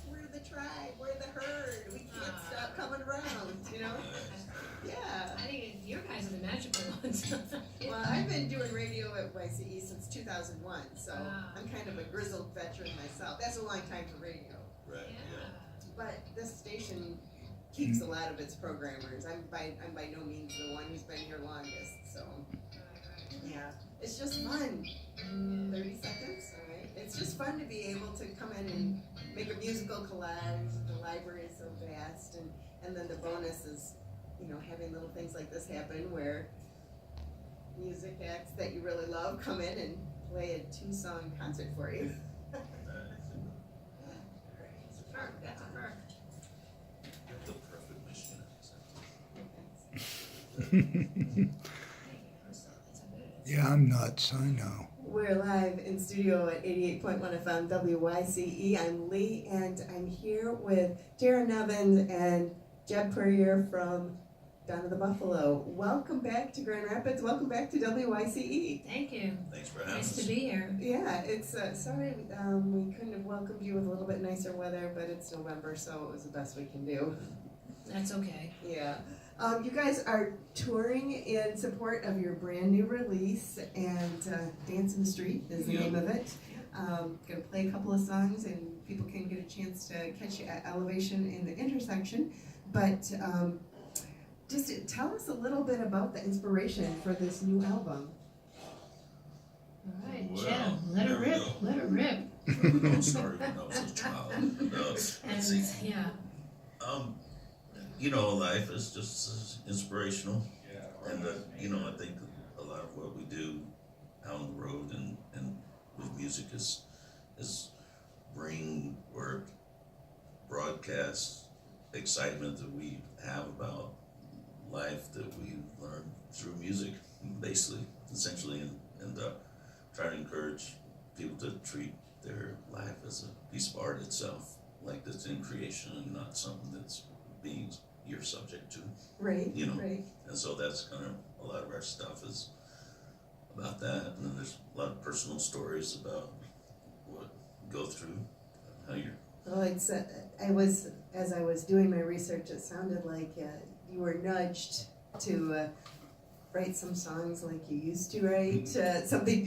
we're the tribe, we're the herd. We can't stop coming around, you know? Yeah. I think your guys are the magical ones. Well, I've been doing radio at YCE since 2001, so I'm kind of a grizzled veteran myself. That's a long time for radio. Right. Yeah. But this station keeps a lot of its programmers. I'm by no means the one who's been here longest, so yeah, it's just fun. 30 seconds, all right. It's just fun to be able to come in and make a musical collage. The library is so vast, and then the bonus is, you know, having little things like this happen where music acts that you really love come in and play a 2-song concert for you. That's a perk. The perfect Michigan accent. Yeah, I'm nuts, I know. We're live in studio at 88.1 FM WYCE. I'm Lee, and I'm here with Tara Nevins and Jeb Purrier from Donna the Buffalo. Welcome back to Grand Rapids. Welcome back to WYCE. Thank you. Thanks for having Nice us. to be here. Yeah, it's sorry we couldn't have welcomed you with a little bit nicer weather, but it's November, so it was the best we can do. That's okay. Yeah. You guys are touring in support of your brand new release, and Dance in the Street is the name of it. Gonna play a couple of songs, and people can get a chance to catch you at Elevation in the Intersection. But just tell us a little bit about the inspiration for this new album. All right, Well, Jeb, let there it we rip. go. Let it rip. I started when I was a child. Let's see. And yeah, You know, life is just inspirational, and you know, I think a lot of what we do out on the road and with music is bring or broadcast excitement that we have about life that we learn through music, basically, essentially, and try to encourage people to treat their life as a piece of art itself, like that's in creation and not something that's being you're subject to. Right. You know. Right. And so that's kind of a lot of our stuff is about that. And then there's a lot of personal stories about what you go through, how you're. Well, it's as I was doing my research, it sounded like you were nudged to write some songs like you used to write, something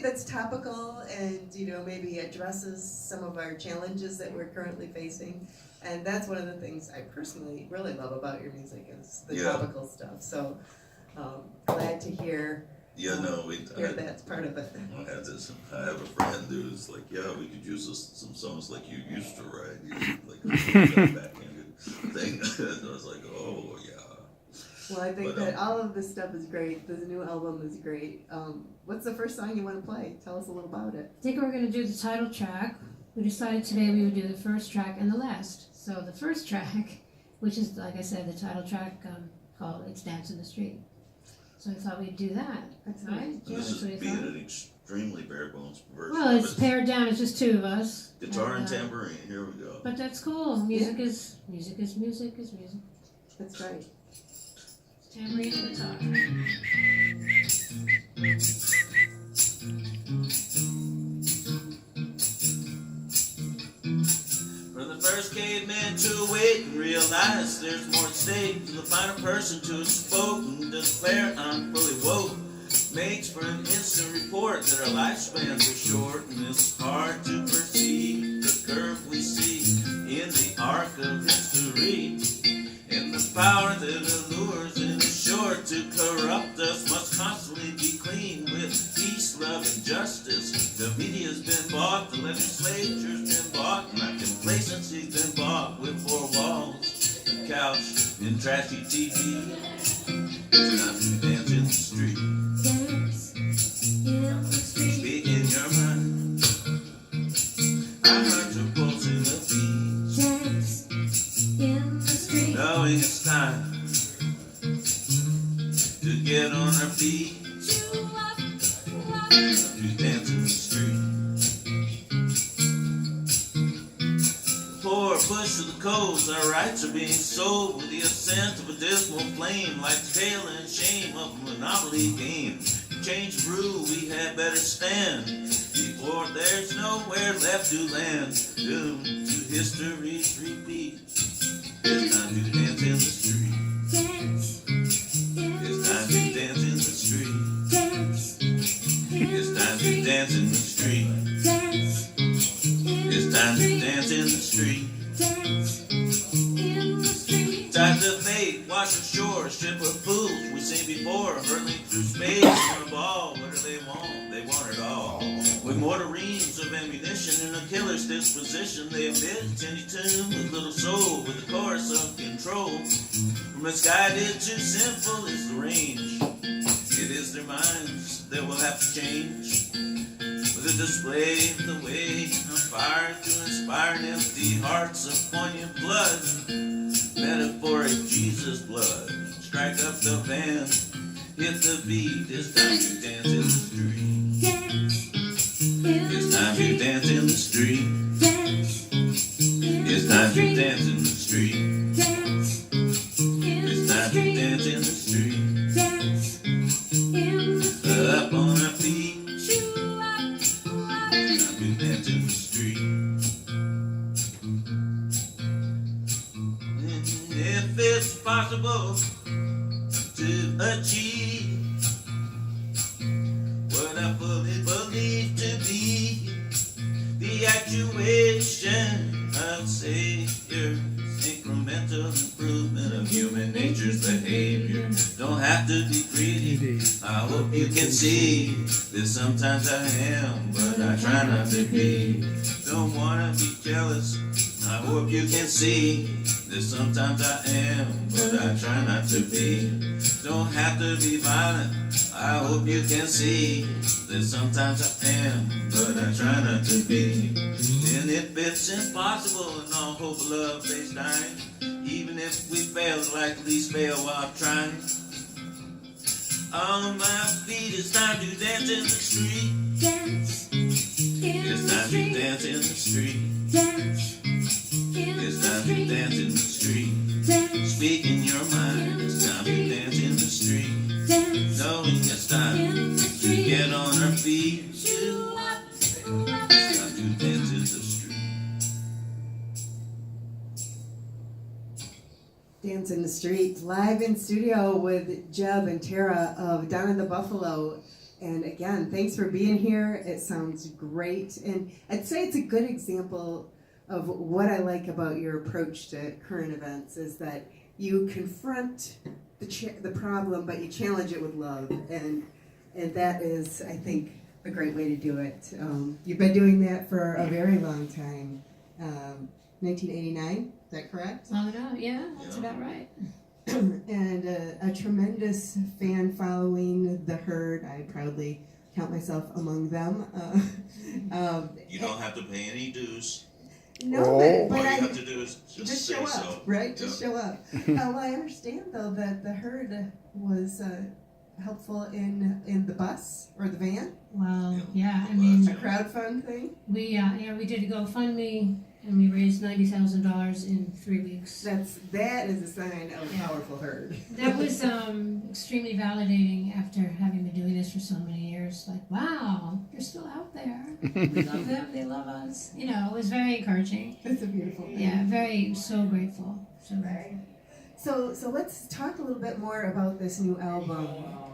that's topical and maybe addresses some of our challenges that we're currently facing. And that's one of the things I personally really love about your music is the topical stuff. So glad to hear. Hear that's part of it. I have a friend who's like, yeah, we could use some songs like you used to write, like a backhanded thing. And I was like, oh yeah. Well, I think that all of this stuff is great. This new album is great. What's the first song you want to play? Tell us a little about it. I think we're going to do the title track. We decided today we would do the first track and the last. So the first track, which is, like I said, the title track called It's Dance in the Street. So I thought we'd do that. That's right? nice. This is being an extremely bare bones version. Well, it's pared down. It's just two of us. Guitar and tambourine. Here we go. But that's cool. Music is music. That's right. Tambourine and guitar. From the first caveman to awake and realize there's more at stake, to the final person to have spoken, declare I'm fully woke, makes for an instant report that our lifespans are short, and it's hard to perceive the curve we see in the arc of history, and the power that allures and is sure to corrupt us must constantly be clean with peace, love, and justice. The media's been bought, the legislature's been bought, and our complacency's been bought with four walls, a couch, and trashy TV. It's time to dance in the street. Dance in the street. Speak in your mind. I heard your pulse in the beat. Dance in the street. Knowing it's time to get on our feet. To dance in the street. Poor push to the coast, our rights are being sold with the ascent of a dismal flame, like the tale and shame of a monopoly game. To change the rule, we had better stand for there's nowhere left to land, doomed to history's repeat. It's time to dance in the street. It's time to dance in the street. It's time to dance in the street. It's time to dance in the street. Time to fade, wash ashore, ship of fools we seen before, hurtling through space in a ball. What do they want? They want it all. With mortar reams of ammunition and a killer's disposition, they a bit tinny tune with little soul, with a chorus of control. From misguided to sinful is the range. It is their minds that will have to change. With a display of the way on fire to inspire empty hearts of poignant blood. Metaphoric Jesus blood. Strike up the band, hit the beat. It's time to dance in the street. It's time to dance in the street. It's time to dance in the street. It's time to dance in the street. Up on our feet. It's time to dance in the street. If it's possible to achieve what I fully believe to be the actuation of Savior's incremental improvement of human nature's behavior. Don't have to be greedy. I hope you can see that sometimes I am, but I try not to be. Don't wanna be jealous. I hope you can see that sometimes I am, but I try not to be. Don't have to be violent. I hope you can see that sometimes I am, but I try not to be. And if it's impossible and all hope of love face dying, even if we fail, like at least fail while trying. On my feet, it's time to dance in the street. It's time to dance in the street. It's time to dance in the street. Speak in your mind. It's time to dance in the street. Knowing it's time to get on our feet. It's time to dance in the street. Dance in the Street, live in studio with Jeb and Tara of Donna Buffalo. And again, thanks for being here. It sounds great. And I'd say it's a good example of what I like about your approach to current events is that you confront the problem, but you challenge it with love. And that is, I think, a great way to do it. You've been doing that for a very long time. 1989, is that correct? Long enough, yeah, that's about right. And a tremendous fan following, The Herd. I proudly count myself among them. You don't have to pay any dues. No, All but you I have to do is just say show up, so. right? Just show up. Well, I understand though that The Herd was helpful in the bus or the van. Well, yeah, I mean, A crowdfund thing. we did a GoFundMe and we raised $90,000 in 3 weeks. That is a sign of a powerful herd. That was extremely validating after having been doing this for so many years. Like, wow, they're still out there. We love them, they love us. You know, it was very encouraging. It's a beautiful thing. Yeah, so grateful. So grateful. So let's talk a little bit more about this new album.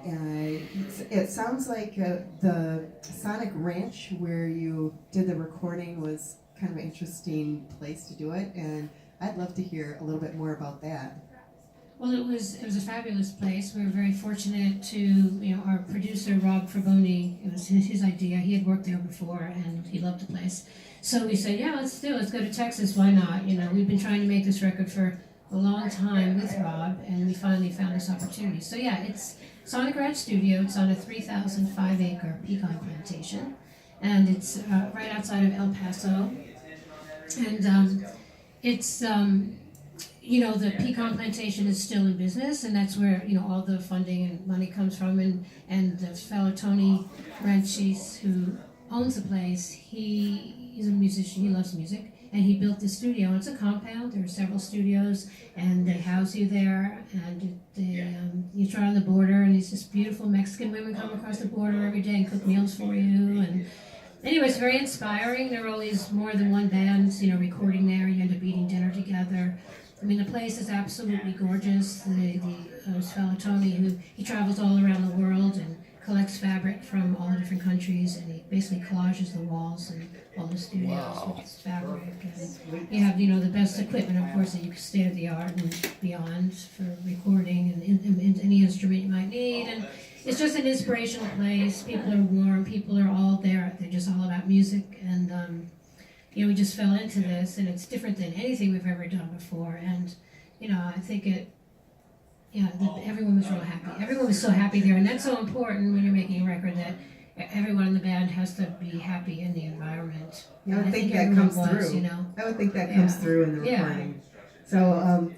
It sounds like the Sonic Ranch where you did the recording was kind of an interesting place to do it, and I'd love to hear a little bit more about that. Well, it was a fabulous place. We were very fortunate to, our producer Rob Fraboni. It was his idea. He had worked there before, and he loved the place. So we said, yeah, let's do it. Let's go to Texas. Why not? We've been trying to make this record for a long time with Rob, and we finally found this opportunity. So yeah, it's Sonic Ranch Studio. It's on a 3,005-acre pecan plantation, and it's right outside of El Paso. And it's the pecan plantation is still in business, and that's where all the funding and money comes from. And the fellow Tony Ranchis, who owns the place, he's a musician. He loves music, and he built this studio. It's a compound. There are several studios, and they house you there. And you try on the border, and these just beautiful Mexican women come across the border every day and cook meals for you. And anyway, it's very inspiring. There are always more than one band, recording there. You end up eating dinner together. I mean, the place is absolutely gorgeous. This fellow Tony, he travels all around the world and collects fabric from all the different countries, and he basically collages the walls and all the studios with his fabric. And you have, the best equipment, of course, that you can state of the art and beyond for recording and any instrument you might need. And it's just an inspirational place. People are warm. People are all there. They're just all about music. And, we just fell into this, and it's different than anything we've ever done before. And, I think everyone was real happy. Everyone was so happy there. And that's so important when you're making a record, that everyone in the band has to be happy in the environment. I would think that comes through. I would think that comes through in the recording. So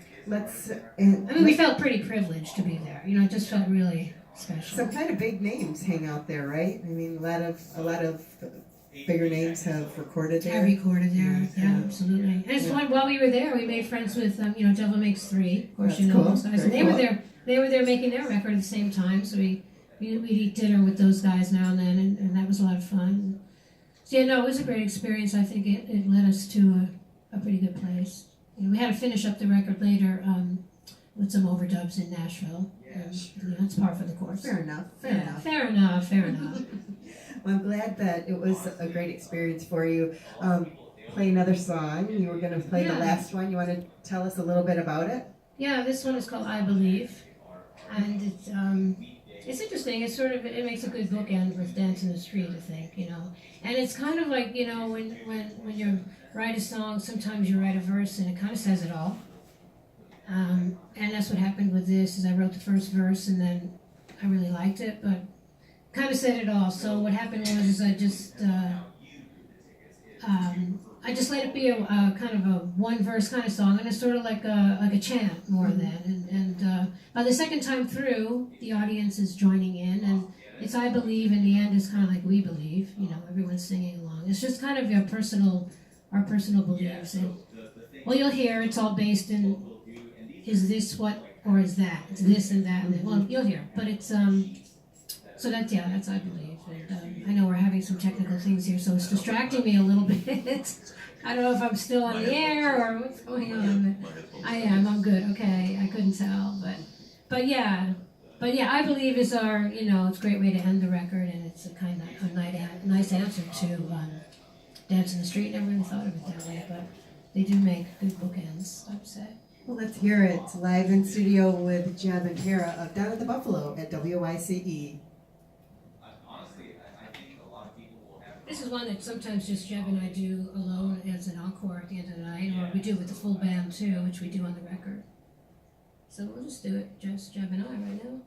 we felt pretty privileged to be there. It just felt really special. Some kind of big names hang out there, right? I mean, a lot of bigger names have recorded there. I recorded there, yeah, absolutely. And it's fun. While we were there, we made friends with Devil Makes Three. Of course, That's cool. those guys. And they were there. They were there making their record at the same time. So we'd eat dinner with those guys now and then, and that was a lot of fun. So it was a great experience. I think it led us to a pretty good place. We had to finish up the record later with some overdubs in Nashville. And, it's par for the course. Fair enough. Fair enough. Well, I'm glad that it was a great experience for you. Play another song. You were going to play the last one. You want to tell us a little bit about it? Yeah, this one is called I Believe. And it's interesting. It's it makes a good bookend with Dance in the Street, I think, And it's kind of like, when you write a song, sometimes you write a verse and it kind of says it all. And that's what happened with this, is I wrote the first verse and then I really liked it, but kind of said it all. So what happened was I just let it be a kind of a one verse kind of song, and it's sort of like a chant more than. And by the second time through, the audience is joining in, and it's I believe. In the end, is kind of like we believe. Everyone's singing along. It's just kind of our personal beliefs. And you'll hear it's all based in, is this what or is that? It's this and that. And you'll hear, but it's So that's I believe. And I know we're having some technical things here, so it's distracting me a little bit. I don't know if I'm still on the air or what's going on. But I am. I'm good. Okay. I couldn't tell, but yeah, I believe is our. It's a great way to end the record, and it's a kind of a nice answer to Dance in the Street. Never really thought of it that way, but they do make good bookends, I'd say. Well, let's hear it live in studio with Jeb and Tara of Donna Buffalo at WYCE. This is one that sometimes just Jeb and I do alone as an encore at the end of the night, or we do with the full band too, which we do on the record. So we'll just do it, just Jeb and I right now.